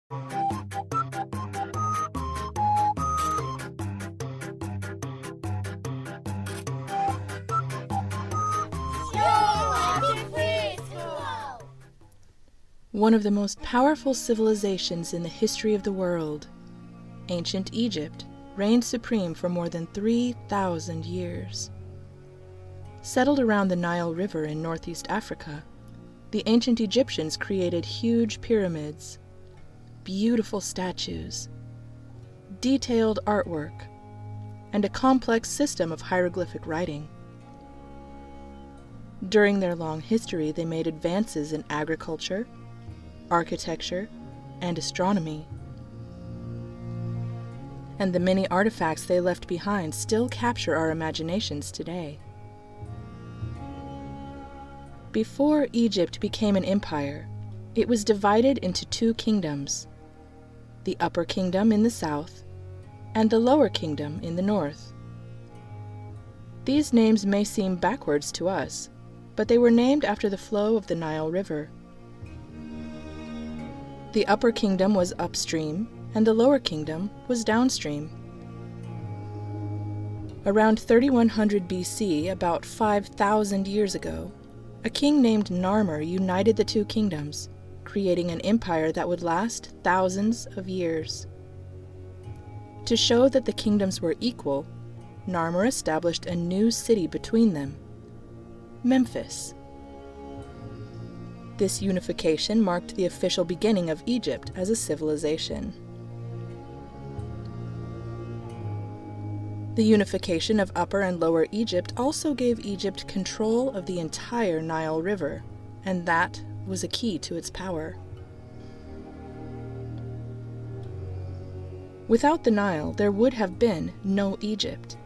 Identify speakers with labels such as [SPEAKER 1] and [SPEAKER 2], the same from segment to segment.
[SPEAKER 1] One of the most powerful civilizations in the history of the world, ancient Egypt reigned supreme for more than 3,000 years. Settled around the Nile River in northeast Africa, the ancient Egyptians created huge pyramids, beautiful statues, detailed artwork, and a complex system of hieroglyphic writing. During their long history, they made advances in agriculture, architecture, and astronomy. And the many artifacts they left behind still capture our imaginations today. Before Egypt became an empire, it was divided into two kingdoms, the Upper Kingdom in the south and the Lower Kingdom in the north. These names may seem backwards to us, but they were named after the flow of the Nile River. The Upper Kingdom was upstream, and the Lower Kingdom was downstream. Around 3100 BC, about 5,000 years ago, a king named Narmer united the two kingdoms, creating an empire that would last thousands of years. To show that the kingdoms were equal, Narmer established a new city between them, Memphis. This unification marked the official beginning of Egypt as a civilization. The unification of Upper and Lower Egypt also gave Egypt control of the entire Nile River, and that was a key to its power. Without the Nile, there would have been no Egypt.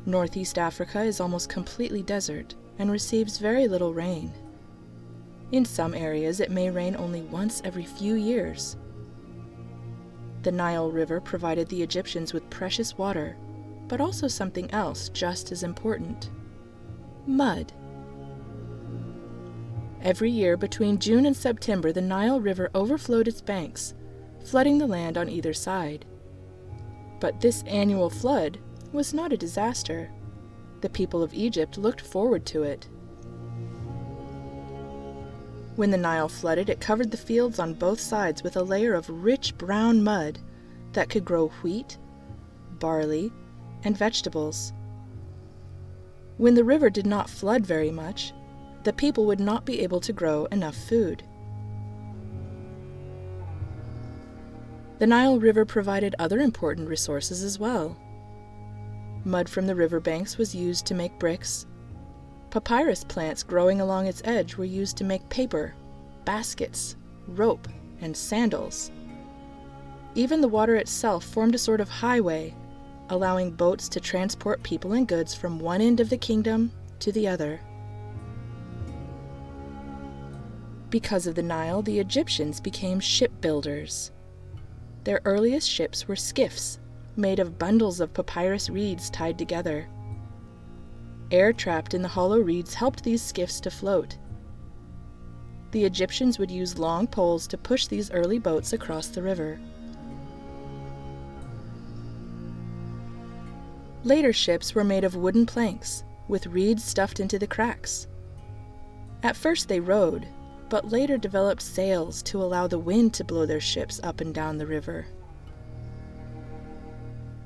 [SPEAKER 1] Northeast Africa is almost completely desert and receives very little rain. In some areas, it may rain only once every few years. The Nile River provided the Egyptians with precious water, but also something else just as important: mud. Every year between June and September, the Nile River overflowed its banks, flooding the land on either side. But this annual flood was not a disaster. The people of Egypt looked forward to it. When the Nile flooded, it covered the fields on both sides with a layer of rich brown mud that could grow wheat, barley, and vegetables. When the river did not flood very much, the people would not be able to grow enough food. The Nile River provided other important resources as well. Mud from the riverbanks was used to make bricks. Papyrus plants growing along its edge were used to make paper, baskets, rope, and sandals. Even the water itself formed a sort of highway, allowing boats to transport people and goods from one end of the kingdom to the other. Because of the Nile, the Egyptians became shipbuilders. Their earliest ships were skiffs, made of bundles of papyrus reeds tied together. Air trapped in the hollow reeds helped these skiffs to float. The Egyptians would use long poles to push these early boats across the river. Later ships were made of wooden planks, with reeds stuffed into the cracks. At first they rowed, but later developed sails to allow the wind to blow their ships up and down the river.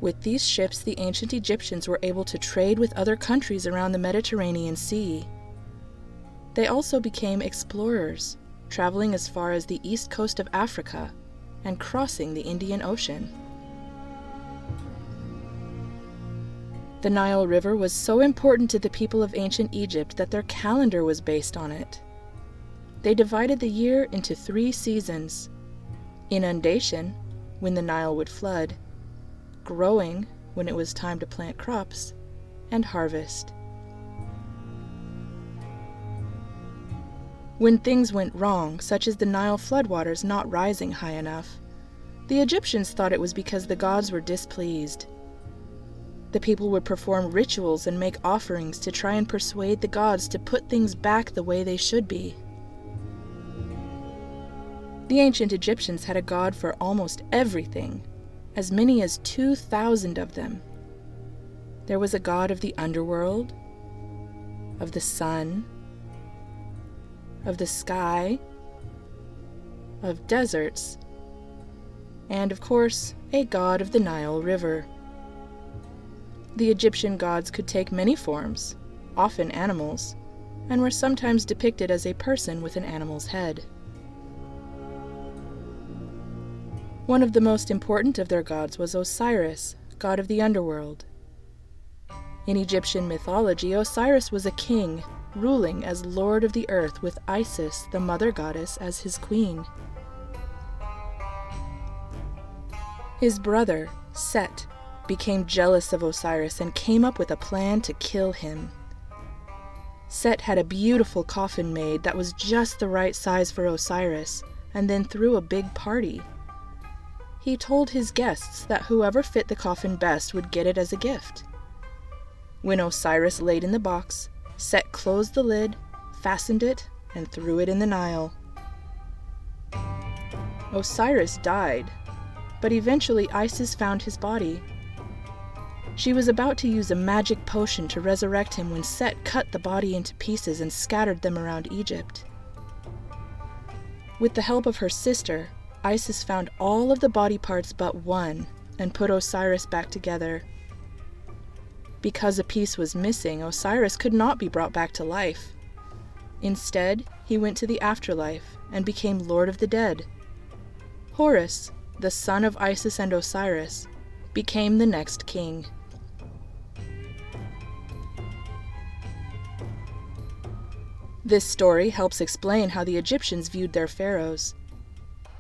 [SPEAKER 1] With these ships, the ancient Egyptians were able to trade with other countries around the Mediterranean Sea. They also became explorers, traveling as far as the east coast of Africa and crossing the Indian Ocean. The Nile River was so important to the people of ancient Egypt that their calendar was based on it. They divided the year into 3 seasons: inundation, when the Nile would flood; growing, when it was time to plant crops; and harvest. When things went wrong, such as the Nile floodwaters not rising high enough, the Egyptians thought it was because the gods were displeased. The people would perform rituals and make offerings to try and persuade the gods to put things back the way they should be. The ancient Egyptians had a god for almost everything, as many as 2,000 of them. There was a god of the underworld, of the sun, of the sky, of deserts, and of course, a god of the Nile River. The Egyptian gods could take many forms, often animals, and were sometimes depicted as a person with an animal's head. One of the most important of their gods was Osiris, god of the underworld. In Egyptian mythology, Osiris was a king, ruling as lord of the earth with Isis, the mother goddess, as his queen. His brother, Set, became jealous of Osiris and came up with a plan to kill him. Set had a beautiful coffin made that was just the right size for Osiris, and then threw a big party. He told his guests that whoever fit the coffin best would get it as a gift. When Osiris laid in the box, Set closed the lid, fastened it, and threw it in the Nile. Osiris died, but eventually Isis found his body. She was about to use a magic potion to resurrect him when Set cut the body into pieces and scattered them around Egypt. With the help of her sister, Isis found all of the body parts but one and put Osiris back together. Because a piece was missing, Osiris could not be brought back to life. Instead, he went to the afterlife and became Lord of the Dead. Horus, the son of Isis and Osiris, became the next king. This story helps explain how the Egyptians viewed their pharaohs.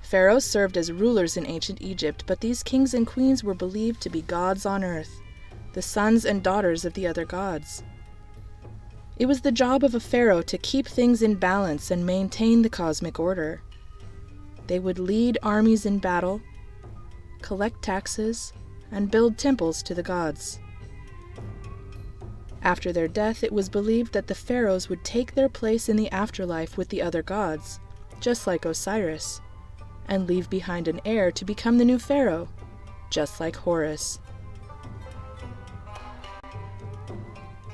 [SPEAKER 1] Pharaohs served as rulers in ancient Egypt, but these kings and queens were believed to be gods on earth, the sons and daughters of the other gods. It was the job of a pharaoh to keep things in balance and maintain the cosmic order. They would lead armies in battle, collect taxes, and build temples to the gods. After their death, it was believed that the pharaohs would take their place in the afterlife with the other gods, just like Osiris, and leave behind an heir to become the new pharaoh, just like Horus.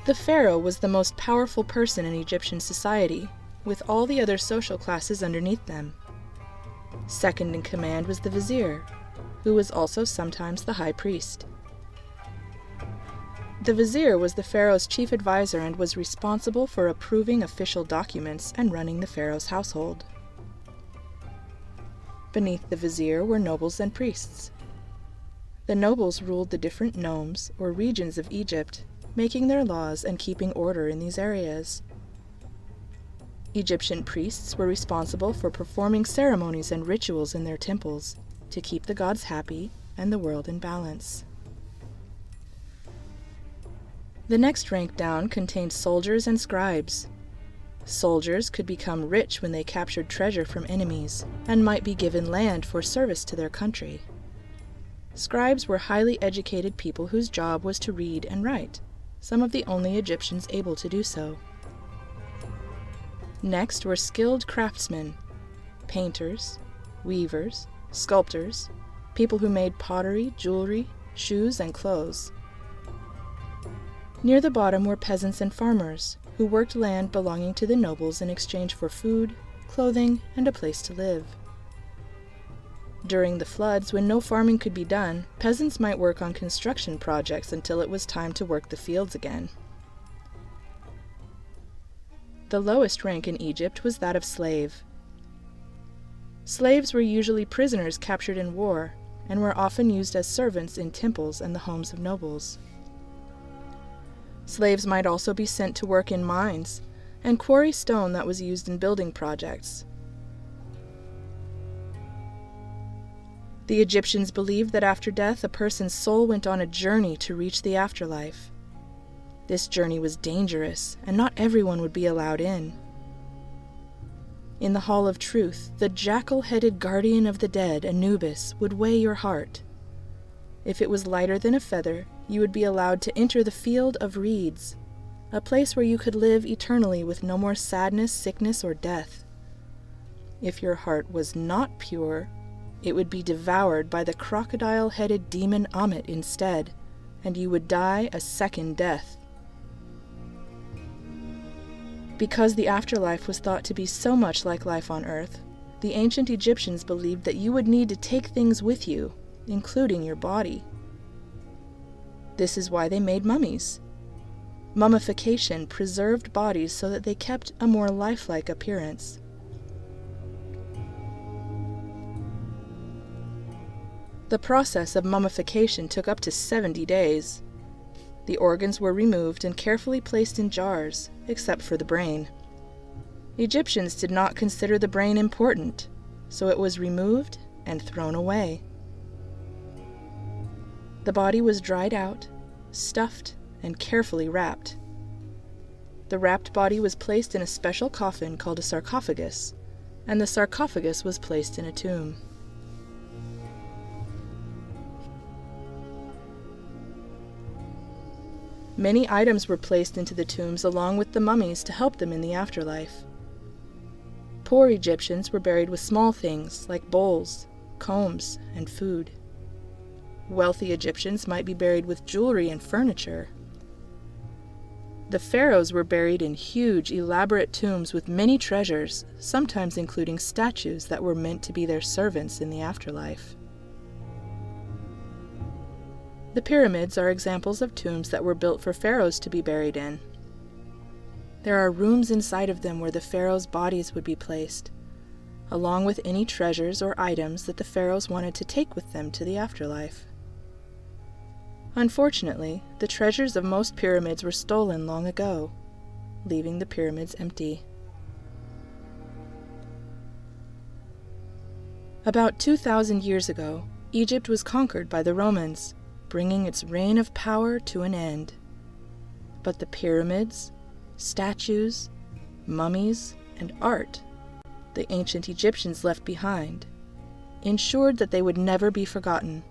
[SPEAKER 1] The pharaoh was the most powerful person in Egyptian society, with all the other social classes underneath them. Second in command was the vizier, who was also sometimes the high priest. The vizier was the pharaoh's chief advisor and was responsible for approving official documents and running the pharaoh's household. Beneath the vizier were nobles and priests. The nobles ruled the different nomes, or regions of Egypt, making their laws and keeping order in these areas. Egyptian priests were responsible for performing ceremonies and rituals in their temples to keep the gods happy and the world in balance. The next rank down contained soldiers and scribes. Soldiers could become rich when they captured treasure from enemies and might be given land for service to their country. Scribes were highly educated people whose job was to read and write, some of the only Egyptians able to do so. Next were skilled craftsmen, painters, weavers, sculptors, people who made pottery, jewelry, shoes, and clothes. Near the bottom were peasants and farmers, who worked land belonging to the nobles in exchange for food, clothing, and a place to live. During the floods, when no farming could be done, peasants might work on construction projects until it was time to work the fields again. The lowest rank in Egypt was that of slave. Slaves were usually prisoners captured in war, and were often used as servants in temples and the homes of nobles. Slaves might also be sent to work in mines and quarry stone that was used in building projects. The Egyptians believed that after death, a person's soul went on a journey to reach the afterlife. This journey was dangerous, and not everyone would be allowed in. In the Hall of Truth, the jackal-headed guardian of the dead, Anubis, would weigh your heart. If it was lighter than a feather, you would be allowed to enter the field of reeds, a place where you could live eternally with no more sadness, sickness, or death. if your heart was not pure, it would be devoured by the crocodile-headed demon Ammit instead, and you would die a second death. Because the afterlife was thought to be so much like life on Earth, the ancient Egyptians believed that you would need to take things with you, including your body. This is why they made mummies. Mummification preserved bodies so that they kept a more lifelike appearance. The process of mummification took up to 70 days. The organs were removed and carefully placed in jars, except for the brain. Egyptians did not consider the brain important, so it was removed and thrown away. The body was dried out, stuffed, and carefully wrapped. The wrapped body was placed in a special coffin called a sarcophagus, and the sarcophagus was placed in a tomb. Many items were placed into the tombs along with the mummies to help them in the afterlife. Poor Egyptians were buried with small things like bowls, combs, and food. Wealthy Egyptians might be buried with jewelry and furniture. The pharaohs were buried in huge, elaborate tombs with many treasures, sometimes including statues that were meant to be their servants in the afterlife. The pyramids are examples of tombs that were built for pharaohs to be buried in. There are rooms inside of them where the pharaohs' bodies would be placed, along with any treasures or items that the pharaohs wanted to take with them to the afterlife. Unfortunately, the treasures of most pyramids were stolen long ago, leaving the pyramids empty. About 2,000 years ago, Egypt was conquered by the Romans, bringing its reign of power to an end. But the pyramids, statues, mummies, and art the ancient Egyptians left behind ensured that they would never be forgotten.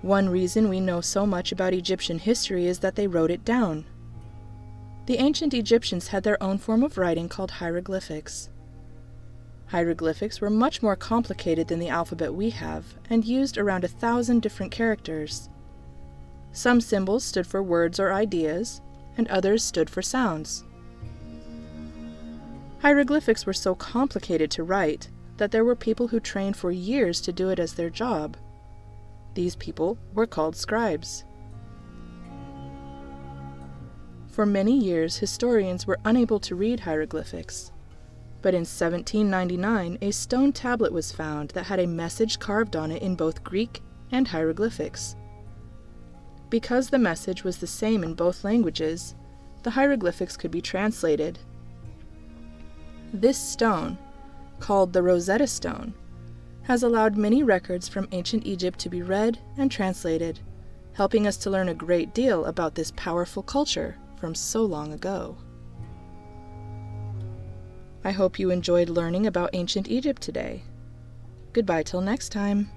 [SPEAKER 1] One reason we know so much about Egyptian history is that they wrote it down. The ancient Egyptians had their own form of writing called hieroglyphics. Hieroglyphics were much more complicated than the alphabet we have and used around 1,000 different characters. Some symbols stood for words or ideas, and others stood for sounds. Hieroglyphics were so complicated to write that there were people who trained for years to do it as their job. These people were called scribes. For many years, historians were unable to read hieroglyphics. But in 1799, a stone tablet was found that had a message carved on it in both Greek and hieroglyphics. Because the message was the same in both languages, the hieroglyphics could be translated. This stone, called the Rosetta Stone, has allowed many records from ancient Egypt to be read and translated, helping us to learn a great deal about this powerful culture from so long ago. I hope you enjoyed learning about ancient Egypt today. Goodbye till next time.